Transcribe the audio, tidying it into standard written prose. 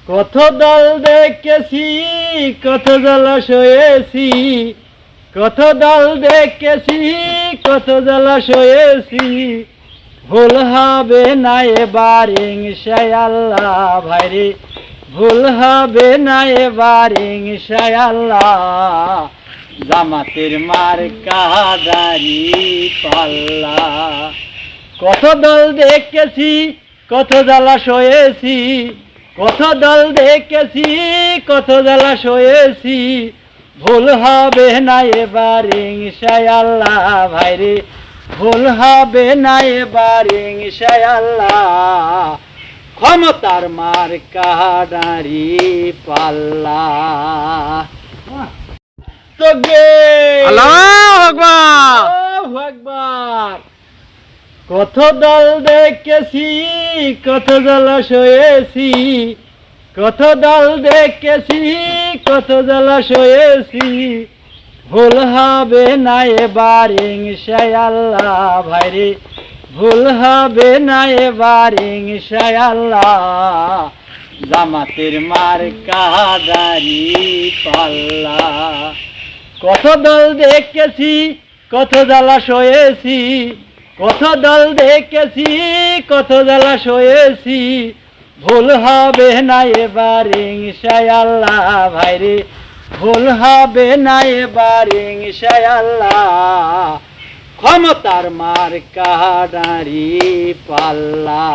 কত দল দেখেছি, কত জলাশয়েছি, কত দল দেখেছি, কত জলাশয়েছি। ভুল হবে না এবার ইনশাআল্লাহ ভাইরে, ভুল হবে না এবার ইনশাআল্লাহ। জামাতের মার্কা দাঁড়িপাল্লা। কত দল দেখেছি, কত জলাশয়েছি, কত দল দেখেছি, কত জলাশয়েছি। ভুল হবে না এবার ইনশাআল্লাহ ভাইরে, ভুল হবে না এবার ইনশাআল্লাহ। ক্ষমতার মার্কা দাঁড়িপাল্লা। আল্লাহু আকবার। কত দল দেখেছি, কত জলাশয়েছি, কত দল দেখেছি, কত জলাশয়েছি। ভুল হবে না এবার ইনশাআল্লাহ ভাইরে, ভুল হবে না এবার ইনশাআল্লাহ। জামাতের মার্কা দাঁড়িপাল্লা। কত দল দেখেছি, কত জলাশয়েছি, কত দল দেখেছি, কত জলাশয়েছি। ভুল হবে না এবার ইনশাআল্লাহ ভাইরে, ভুল হবে না এবার ইনশাআল্লাহ। ক্ষমতার মার্কা দাঁড়িপাল্লা।